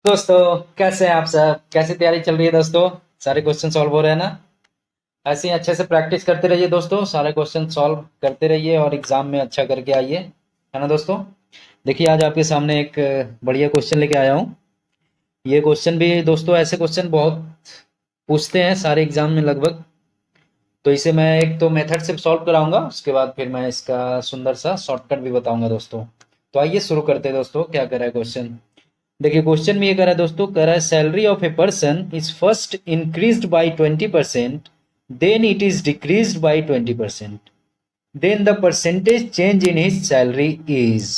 दोस्तों, कैसे हैं आप सब? कैसी तैयारी चल रही है दोस्तों? सारे क्वेश्चन सॉल्व हो रहे हैं ना? ऐसे ही अच्छे से प्रैक्टिस करते रहिए दोस्तों, सारे क्वेश्चन सॉल्व करते रहिए और एग्जाम में अच्छा करके आइए, है ना दोस्तों? देखिए, आज आपके सामने एक बढ़िया क्वेश्चन लेके आया हूँ। ये क्वेश्चन भी दोस्तों, ऐसे क्वेश्चन बहुत पूछते हैं सारे एग्जाम में लगभग। तो इसे मैं एक तो मेथड से सॉल्व कराऊंगा, उसके बाद फिर मैं इसका सुंदर सा शॉर्टकट भी बताऊंगा दोस्तों। तो आइए शुरू करते हैं दोस्तों। क्या कर रहा है क्वेश्चन? देखिए, क्वेश्चन में ये कह रहा है दोस्तों, कह रहा है salary of a person is first increased by 20%, then it is decreased by 20%, then the percentage change in his salary is.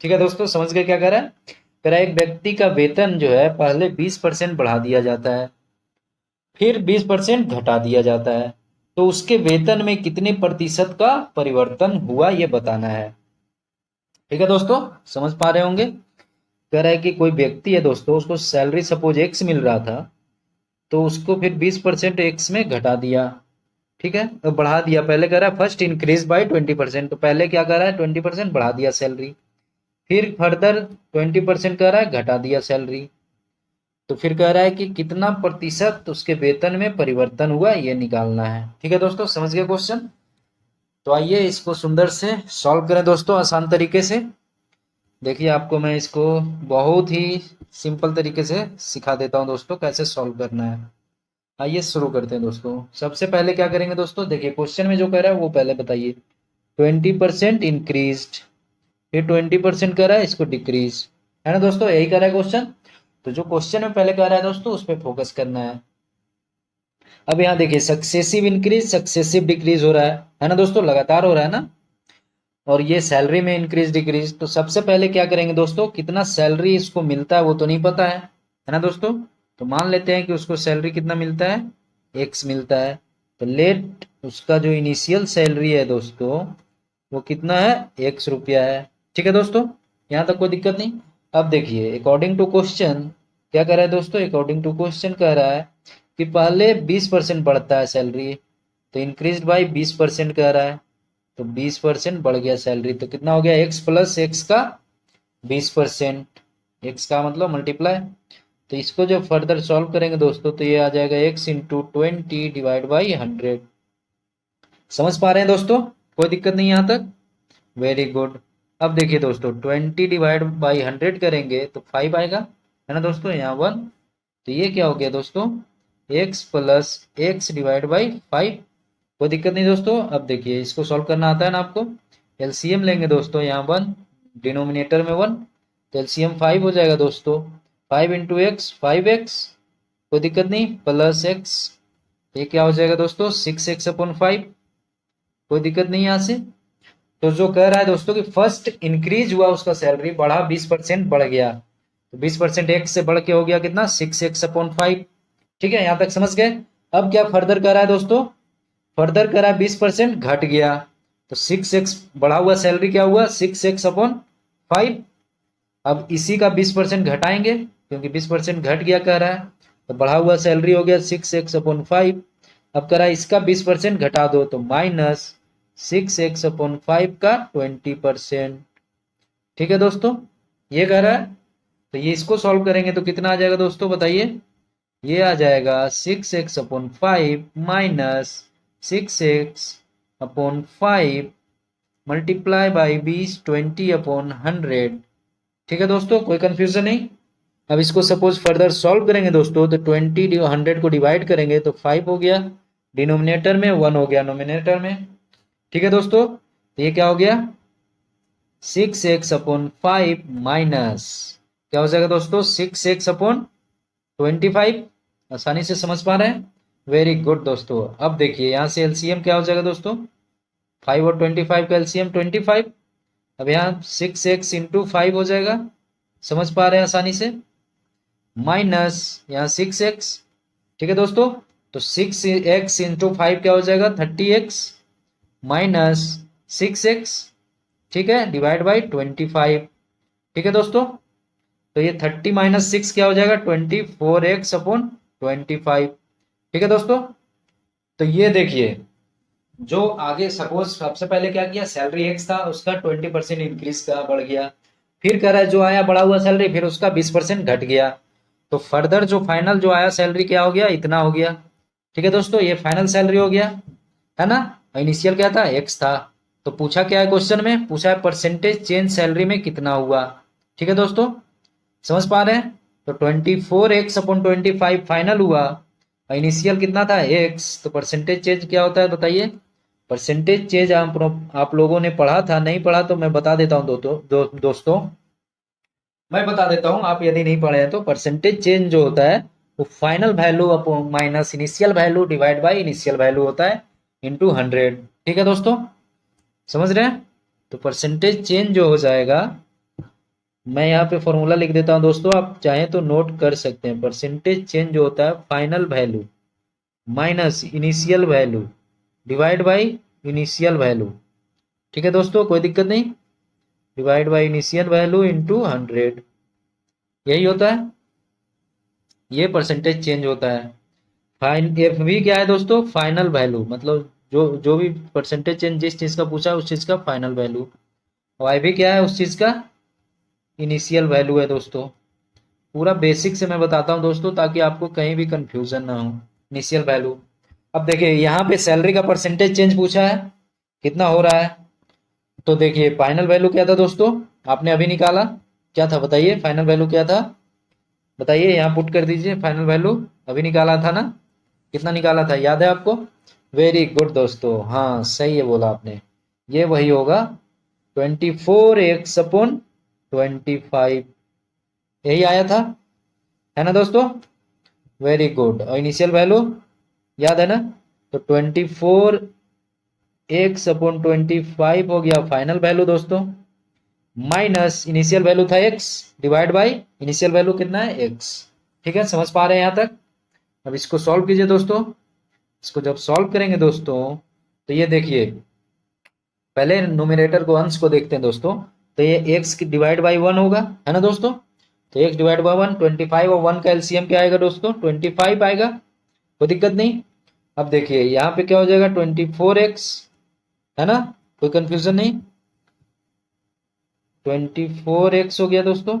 ठीक है दोस्तों, समझ गए क्या कह रहा है? कह रहा है एक व्यक्ति का वेतन जो है पहले 20% बढ़ा दिया जाता है, फिर 20% घटा दिया जाता है, तो उसके वेतन में कितने प्रतिशत का परिवर्तन हुआ ये बताना है। ठीक है दोस्तों, समझ पा रहे होंगे? कह रहा है कि कोई व्यक्ति है दोस्तों, उसको सैलरी सपोज एक्स मिल रहा था, तो उसको फिर 20% एक्स में घटा दिया। ठीक है, तो बढ़ा दिया। पहले कह रहा है फर्स्ट इंक्रीज बाय 20%, तो पहले क्या कर रहा है 20% बढ़ा दिया सैलरी, फिर फर्दर 20% कह रहा है घटा दिया सैलरी। तो फिर कह रहा है कि कितना प्रतिशत उसके वेतन में परिवर्तन हुआ ये निकालना है। ठीक है दोस्तों, समझ गए क्वेश्चन? तो आइए इसको सुंदर से सॉल्व करें दोस्तों, आसान तरीके से। देखिए, आपको मैं इसको बहुत ही सिंपल तरीके से सिखा देता हूँ दोस्तों, कैसे सॉल्व करना है। आइए शुरू करते हैं दोस्तों। सबसे पहले क्या करेंगे दोस्तों, देखिए क्वेश्चन में जो कह रहा है वो पहले बताइए। 20% इंक्रीज्ड, फिर 20% कह रहा है इसको डिक्रीज, है ना दोस्तों? यही कह रहा है क्वेश्चन। तो जो क्वेश्चन में पहले कह रहा है दोस्तों, उस पर फोकस करना है। अब यहाँ देखिए, सक्सेसिव इंक्रीज सक्सेसिव डिक्रीज हो रहा है ना दोस्तों? लगातार हो रहा है ना? और ये सैलरी में इंक्रीज डिक्रीज। तो सबसे पहले क्या करेंगे दोस्तों, कितना सैलरी इसको मिलता है वो तो नहीं पता है ना दोस्तों? तो मान लेते हैं कि उसको सैलरी कितना मिलता है, एक्स मिलता है। तो लेट उसका जो इनिशियल सैलरी है दोस्तों, वो कितना है, एक्स रुपया है। ठीक है दोस्तों, यहाँ तक कोई दिक्कत नहीं। अब देखिए, अकॉर्डिंग टू क्वेश्चन क्या कह रहा है दोस्तों, अकॉर्डिंग टू क्वेश्चन कह रहा है कि पहले 20% बढ़ता है सैलरी, तो इंक्रीज बाई 20% कह रहा है। तो 20% बढ़ गया सैलरी, तो कितना हो गया, एक्स प्लस एक्स का 20%। एक्स का मतलब मल्टीप्लाई। तो इसको जब फर्दर सॉल्व करेंगे दोस्तों, तो ये आ जाएगा एक्स इंटू 20 डिवाइड बाई 100। समझ पा रहे हैं दोस्तों? कोई दिक्कत नहीं यहाँ तक? Very good. अब देखिए दोस्तों, 20 डिवाइड बाई 100 करेंगे तो 5 आएगा, है ना दोस्तों? यहाँ 1। तो ये क्या हो गया दोस्तों, x plus x divide by 5। कोई दिक्कत नहीं दोस्तों। अब देखिए, इसको सॉल्व करना आता है ना आपको? एलसीएम लेंगे दोस्तों, यहाँ 1, डिनोमिनेटर में 1, तो एलसीएम 5 हो जाएगा दोस्तों। 5 इंटू एक्स 5x, कोई दिक्कत नहीं, प्लस एक्स, ये क्या हो जाएगा दोस्तों, 6x अपॉन 5। कोई दिक्कत नहीं यहाँ से। तो जो कह रहा है दोस्तों कि फर्स्ट इंक्रीज हुआ, उसका सैलरी बढ़ा, 20% बढ़ गया, तो 20% एक्स से बढ़ के हो गया कितना, 6x अपॉन 5। ठीक है, यहाँ तक समझ गए? अब क्या फर्दर कर रहा है दोस्तों, फर्दर करा 20% घट गया, तो 6x बढ़ा हुआ सैलरी क्या हुआ, 6x अपॉन 5। अब इसी का 20% घटाएंगे, क्योंकि 20% घट गया कह रहा है, तो बढ़ा हुआ सैलरी हो गया 6x अपॉन 5। अब कह रहा है इसका 20% घटा दो, तो माइनस 6x अपॉन 5 का 20%। ठीक है दोस्तों, ये कह रहा है। तो ये इसको सॉल्व करेंगे तो कितना आ जाएगा दोस्तों, बताइए? ये आ जाएगा 6x upon 5 minus 6x upon 5 multiply by 20 upon 100। ठीक है दोस्तों, कोई कंफ्यूजन नहीं? अब इसको सपोज फर्दर सॉल्व करेंगे दोस्तों, तो 100 को डिवाइड करेंगे तो 5 हो गया डिनोमिनेटर में, 1 हो गया नोमिनेटर में। ठीक है दोस्तों, तो ये क्या हो गया, 6x अपॉन 5 माइनस क्या हो जाएगा दोस्तों, 6x अपॉन 25। आसानी से समझ पा रहे हैं? वेरी गुड दोस्तों। अब देखिए, यहाँ से एलसीएम क्या हो जाएगा दोस्तों, 5 और 25 का एलसीएम 25। अब यहाँ 6x इंटू 5 हो जाएगा, समझ पा रहे हैं आसानी से? माइनस यहाँ 6x। ठीक है दोस्तों, तो 6x इंटू 5 क्या हो जाएगा, 30x माइनस 6x। ठीक है, डिवाइड बाई 25। ठीक है दोस्तों, तो ये 30 माइनस 6 क्या हो जाएगा, 24x अपॉन 25। ठीक है दोस्तों, तो ये देखिए, जो आगे सपोज सबसे पहले क्या किया, सैलरी एक्स था, उसका 20% इंक्रीज का बढ़ गया, फिर कह रहा है जो आया बढ़ा हुआ सैलरी, फिर उसका 20% घट गया, तो फर्दर जो फाइनल जो आया सैलरी क्या हो गया, इतना हो गया। ठीक है दोस्तों, ये फाइनल सैलरी हो गया, है ना। इनिशियल क्या था, एक्स था। तो पूछा क्या है क्वेश्चन में, पूछा है परसेंटेज चेंज सैलरी में कितना हुआ। ठीक है दोस्तों, समझ पा रहे हैं। तो 24x/25 फाइनल हुआ, इनिशियल कितना था, एक्स। तो परसेंटेज चेंज क्या होता है बताइए। परसेंटेज चेंज आप लोगों ने पढ़ा था, नहीं पढ़ा तो मैं बता देता हूँ दोस्तों, मैं बता देता हूँ, आप यदि नहीं पढ़े हैं तो। परसेंटेज चेंज जो होता है वो final value upon minus initial value divide by initial value होता है इनटू 100। ठीक है दोस्तों, समझ रहे हैं। तो परसेंटेज चेंज जो हो जाएगा, मैं यहाँ पे फॉर्मूला लिख देता हूँ दोस्तों, आप चाहें तो नोट कर सकते हैं। परसेंटेज चेंज जो होता है final value minus initial value divide by initial value. ठीक है दोस्तों, कोई दिक्कत नहीं। Divide by initial value into 100, यही होता है, ये परसेंटेज चेंज होता है। फाइन एफ भी क्या है दोस्तों, फाइनल वैल्यू, मतलब जो जो भी परसेंटेज चेंज जिस चीज का पूछा है उस चीज का फाइनल वैल्यू। वाई भी क्या है, उस चीज का इनिशियल वैल्यू है दोस्तों। पूरा बेसिक से मैं बताता हूँ दोस्तों, ताकि आपको कहीं भी कंफ्यूजन ना हो। इनिशियल वैल्यू, अब देखिए यहाँ पे सैलरी का परसेंटेज चेंज पूछा है, कितना हो रहा है। तो देखिए फाइनल वैल्यू क्या था दोस्तों, आपने अभी निकाला, क्या था बताइए, फाइनल वैल्यू क्या था बताइए, यहाँ पुट कर दीजिए। फाइनल वैल्यू अभी निकाला था ना, कितना निकाला था, याद है आपको। वेरी गुड दोस्तों, हाँ सही है बोला आपने, ये वही होगा 24x/25, यही आया था, है ना दोस्तों। वेरी गुड, और इनिशियल वैल्यू याद है ना। तो 24x/25 हो गया फाइनल वैल्यू दोस्तों, माइनस इनिशियल वैल्यू था x divide by initial value कितना है x। ठीक है, समझ पा रहे हैं यहाँ तक। अब इसको सॉल्व कीजिए दोस्तों। इसको जब सॉल्व करेंगे दोस्तों, तो ये देखिए, पहले नोमिनेटर को, अंश को देखते हैं दोस्तों। तो ये x की डिवाइड बाई 1 होगा, है ना दोस्तों। तो x डिवाइड बाई 1 25, और 1 का एलसीएम क्या आएगा दोस्तों, 25 आएगा, कोई दिक्कत नहीं। अब देखिए यहाँ पे क्या हो जाएगा, 24x, है ना, कोई कंफ्यूजन नहीं। 24x हो गया दोस्तों,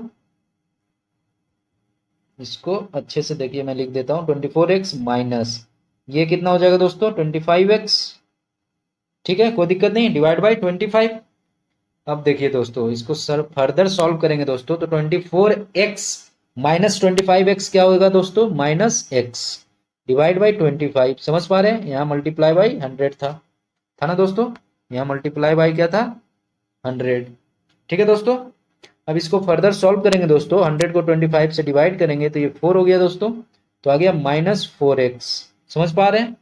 इसको अच्छे से देखिए, मैं लिख देता हूँ 24x माइनस ये कितना हो जाएगा दोस्तों 25x। ठीक है, कोई दिक्कत नहीं, डिवाइड बाई 25। अब देखिए दोस्तों, इसको सर फर्दर सॉल्व करेंगे दोस्तों, तो 24x माइनस 25x क्या होगा दोस्तों, माइनस x डिवाइड बाई 25। समझ पा रहे हैं, यहाँ मल्टीप्लाई बाई 100 था ना दोस्तों, यहाँ मल्टीप्लाई बाई क्या था, 100। ठीक है दोस्तों, अब इसको फर्दर सॉल्व करेंगे दोस्तों, 100 को 25 से डिवाइड करेंगे तो ये 4 हो गया दोस्तों, तो आ गया -4x। समझ पा रहे हैं।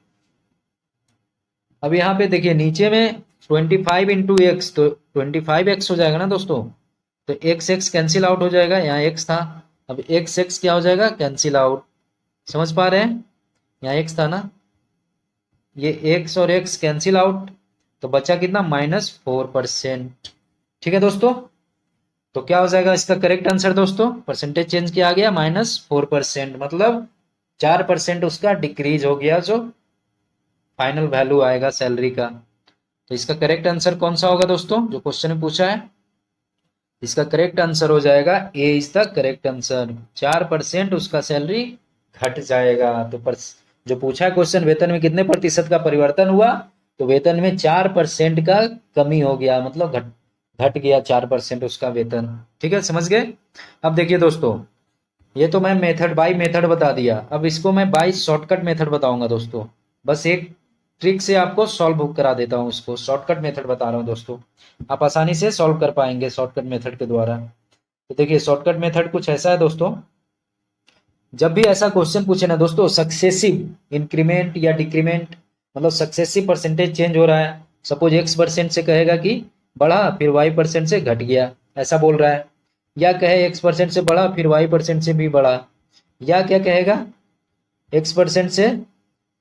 अब यहाँ पे देखिए नीचे में 25 इंटू एक्स, तो 25x हो जाएगा ना दोस्तों। तो एक्स एक्स कैंसिल आउट हो जाएगा, यहाँ x था, अब एक्स एक्स क्या हो जाएगा, कैंसिल आउट। समझ पा रहे हैं, यहाँ x था ना, ये x और x कैंसिल आउट, तो बचा कितना, -4%। ठीक है दोस्तों, तो क्या हो जाएगा इसका करेक्ट आंसर दोस्तों, परसेंटेज चेंज किया गया -4%, मतलब 4% उसका डिक्रीज हो गया, जो फाइनल वैल्यू आएगा सैलरी का। तो इसका करेक्ट आंसर कौन सा होगा दोस्तों, जो क्वेश्चन में पूछा है, इसका करेक्ट आंसर हो जाएगा ए इज द करेक्ट आंसर। 4% उसका सैलरी घट जाएगा। तो जो पूछा है क्वेश्चन, वेतन में कितने प्रतिशत का परिवर्तन हुआ, तो वेतन में 4% का कमी हो गया, मतलब घट घट गया 4% उसका वेतन। ठीक है, समझ गए। अब देखिए दोस्तों, ये तो मैं मेथड बाय मेथड बता दिया, अब इसको मैं बाय शॉर्टकट मेथड बताऊंगा दोस्तों। बस एक ट्रिक से आपको सॉल्व करा देता हूँ, उसको शॉर्टकट मेथड बता रहा हूँ दोस्तों, आप आसानी से सॉल्व कर पाएंगे शॉर्टकट मेथड के द्वारा। तो देखिए शॉर्टकट मेथड कुछ ऐसा है दोस्तों, जब भी ऐसा क्वेश्चन पूछे ना दोस्तों, सक्सेसिव इंक्रीमेंट या डिक्रीमेंट, मतलब सक्सेसिव परसेंटेज चेंज हो रहा है, सपोज x% से कहेगा कि बढ़ा फिर y% से घट गया, ऐसा बोल रहा है, या कहे x% से बढ़ा फिर y% से भी बढ़ा, या क्या कहेगा x% से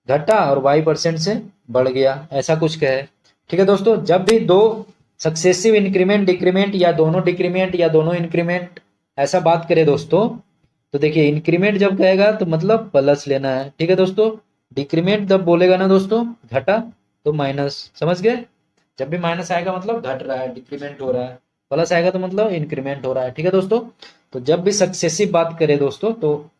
घटा और y% से बढ़ गया, ऐसा कुछ कहे। ठीक है दोस्तों, जब भी दो सक्सेसिव इंक्रीमेंट डिक्रीमेंट, या दोनों डिक्रीमेंट या दोनों इंक्रीमेंट, ऐसा बात करें दोस्तों, तो देखिए इंक्रीमेंट जब कहेगा तो मतलब प्लस लेना है। ठीक है दोस्तों, डिक्रीमेंट जब बोलेगा ना दोस्तों, घटा, तो माइनस। समझ गए, जब भी माइनस आएगा मतलब घट रहा है, डिक्रीमेंट हो रहा है, प्लस आएगा तो मतलब इंक्रीमेंट हो रहा है। ठीक है दोस्तों, तो जब भी सक्सेसिव बात करें दोस्तों, तो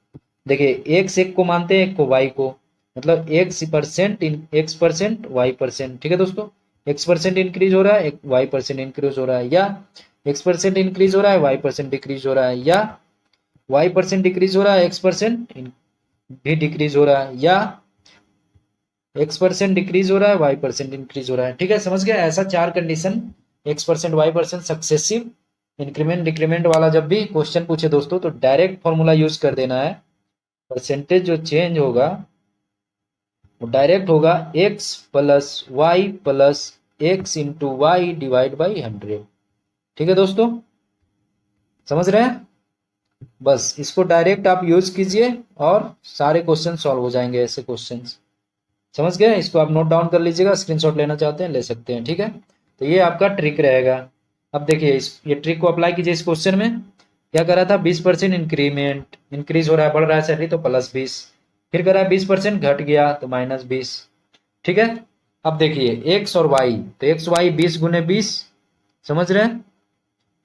देखिए एक्स एक को मानते हैं, एक को वाई को, मतलब एक्स% वाई परसेंट। ठीक है दोस्तों, एक्स% इंक्रीज हो रहा है, एक वाई% इंक्रीज हो रहा है, या एक्स% इंक्रीज हो रहा है, वाई% डिक्रीज हो रहा है, या वाई% डिक्रीज हो रहा है, एक्स% भी डिक्रीज हो रहा है, या एक्स% डिक्रीज हो रहा है, वाई% इंक्रीज हो रहा है। ठीक है, समझ गया? ऐसा चार condition, x%, Y% successive increment decrement वाला जब भी क्वेश्चन पूछे दोस्तों, तो डायरेक्ट फॉर्मूला यूज कर देना है। परसेंटेज जो चेंज होगा वो डायरेक्ट होगा x plus y plus x into y divide by 100। ठीक है दोस्तों, समझ रहे हैं? बस इसको डायरेक्ट आप यूज कीजिए और सारे क्वेश्चन सॉल्व हो जाएंगे, ऐसे क्वेश्चंस। समझ गए? इसको आप नोट डाउन कर लीजिएगा, स्क्रीनशॉट लेना चाहते हैं ले सकते हैं। ठीक है, तो ये आपका ट्रिक रहेगा। अब देखिए ये ट्रिक को अप्लाई कीजिए इस क्वेश्चन में। क्या करा था? 20% इंक्रीमेंट, इंक्रीज हो रहा है, बढ़ रहा है सैलरी, तो +20। फिर करा 20% घट गया तो -20। ठीक है, अब देखिए एक्स और वाई, तो एक्स वाई 20 × 20, समझ रहे हैं,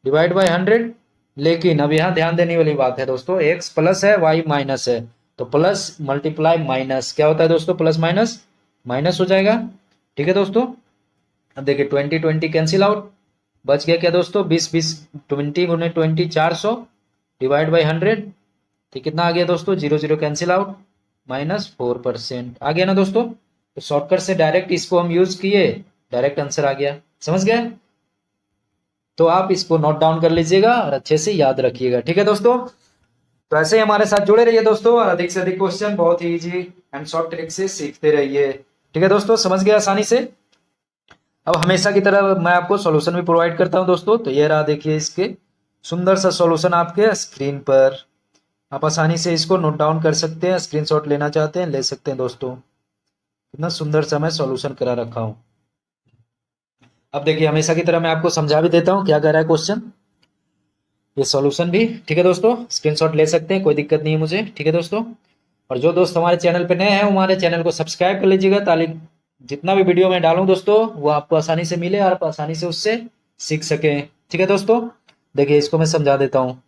डिवाइड बाई 100। लेकिन अब यहाँ ध्यान देने वाली बात है दोस्तों, एक्स प्लस है, वाई माइनस है, तो प्लस मल्टीप्लाई माइनस क्या होता है दोस्तों? प्लस माइनस माइनस हो जाएगा। ठीक है दोस्तों, अब देखिए 20 कैंसिल आउट, बच गया क्या दोस्तों? 20 20 × 20 400 डिवाइड बाई 100, तो कितना आ गया दोस्तों? 0 0 कैंसिल आउट, -4% आ गया ना दोस्तों। तो शॉर्टकट से डायरेक्ट इसको हम यूज किए, डायरेक्ट आंसर आ गया। समझ गए? तो आप इसको नोट डाउन कर लीजिएगा और अच्छे से याद रखिएगा। ठीक है दोस्तों, तो ऐसे ही हमारे साथ जुड़े रहिए दोस्तों, और अधिक से अधिक क्वेश्चन बहुत ही इजी एंड शॉर्ट ट्रिक से सीखते रहिए। ठीक है दोस्तों, समझ गए आसानी से? अब हमेशा की तरह मैं आपको सॉल्यूशन भी प्रोवाइड करता हूं दोस्तों, तो ये रहा, देखिए इसके सुंदर सा सॉल्यूशन आपके स्क्रीन पर। आप आसानी से इसको नोट डाउन कर सकते हैं, स्क्रीनशॉट लेना चाहते हैं ले सकते हैं दोस्तों। कितना सुंदर सा मैं सॉल्यूशन करा रखा हूं। अब देखिए हमेशा की तरह मैं आपको समझा भी देता हूं क्या कह रहा है क्वेश्चन, ये सॉल्यूशन भी। ठीक है दोस्तों, स्क्रीनशॉट ले सकते हैं, कोई दिक्कत नहीं है मुझे। ठीक है दोस्तों, और जो दोस्त हमारे चैनल पे नए हैं वो हमारे चैनल को सब्सक्राइब कर लीजिएगा, ताकि जितना भी वीडियो मैं डालूं दोस्तों वो आपको आसानी से मिले और आप आसानी से उससे सीख सकें। ठीक है दोस्तों, देखिए इसको मैं समझा देता हूँ।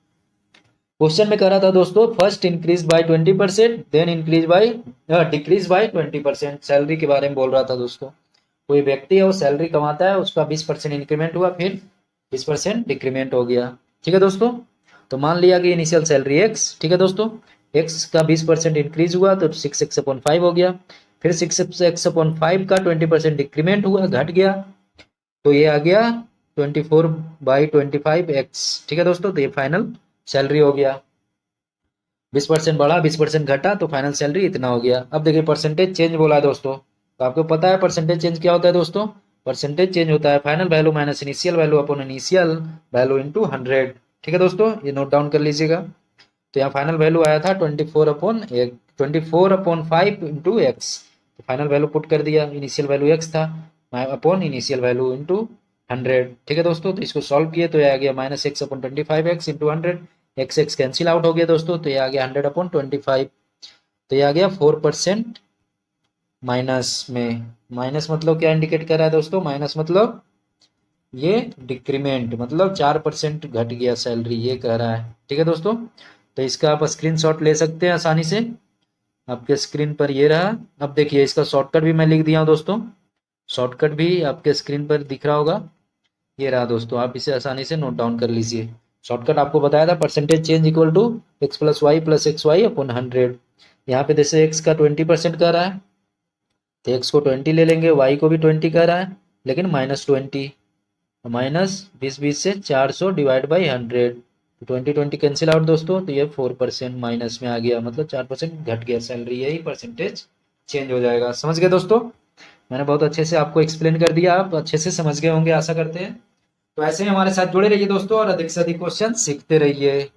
क्वेश्चन में कह रहा था दोस्तों, first increase by 20%, then increase by decrease by 20%। Salary के बारे में बोल रहा था दोस्तों। कोई व्यक्ति है वो सैलरी कमाता है, उसका 20% इंक्रीमेंट हुआ, फिर 20% डिक्रीमेंट हो गया। ठीक है दोस्तों, तो मान लिया कि इनिशियल सैलरी एक्स, ठीक है दोस्तों, एक्स का 20% इंक्रीज हुआ तो 6x/5 हो गया। फिर 6x/5 का 20% डिक्रीमेंट हुआ, घट गया, तो ये आ गया 24/25x। ठीक है दोस्तों, तो ये फाइनल सैलरी हो गया। 20% बढ़ा, 20% घटा, तो फाइनल सैलरी इतना हो गया। अब देखिए परसेंटेज चेंज बोला है दोस्तों, तो आपको पता है परसेंटेज चेंज क्या होता है दोस्तों? परसेंटेज चेंज होता है final value minus initial value upon initial value into 100। ठीक है दोस्तों, ये नोट डाउन कर लीजिएगा। तो यहाँ फाइनल वैल्यू आया था 24/5 इंटू एक्स, तो फाइनल वैल्यू पुट कर दिया, इनिशियल वैल्यू एक्स था, अपॉन इनिशियल वैल्यू इंटू 100। ठीक है दोस्तों, तो इसको सॉल्व किए तो ये आ गया -x/25x into 100, x x cancel out हो गया दोस्तों, तो ये आ गया 100/25, तो ये आ गया 4% माइनस में। माइनस मतलब क्या इंडिकेट कर रहा है दोस्तों? माइनस मतलब ये डिक्रीमेंट, मतलब 4% घट गया सैलरी, ये कह रहा है। ठीक है दोस्तों, तो इसका आप स्क्रीनशॉट ले सकते हैं आसानी से, आपके स्क्रीन पर ये रहा। अब देखिए इसका शॉर्टकट भी मैं लिख दिया हूँ दोस्तों, शॉर्टकट भी आपके स्क्रीन पर दिख रहा होगा, ये रहा दोस्तों, आप इसे आसानी से नोट डाउन कर लीजिए। शॉर्टकट आपको बताया था, percentage change equal to x plus y plus x y upon 100। यहाँ पे जैसे एक्स का 20% कह रहा है, तो एक्स को 20 ले लेंगे, वाई को भी 20 कह रहा है, लेकिन -20, माइनस 20 से 400 डिवाइड बाई 100, 20 कैंसिल आउट दोस्तों, तो ये 4% माइनस में आ गया, मतलब 4% घट गया सैलरी, यही परसेंटेज चेंज हो जाएगा। समझ गए दोस्तों? मैंने बहुत अच्छे से आपको एक्सप्लेन कर दिया, आप अच्छे से समझ गए होंगे आशा करते हैं। तो ऐसे ही हमारे साथ जुड़े रहिए दोस्तों, और अधिक से अधिक क्वेश्चन सीखते रहिए।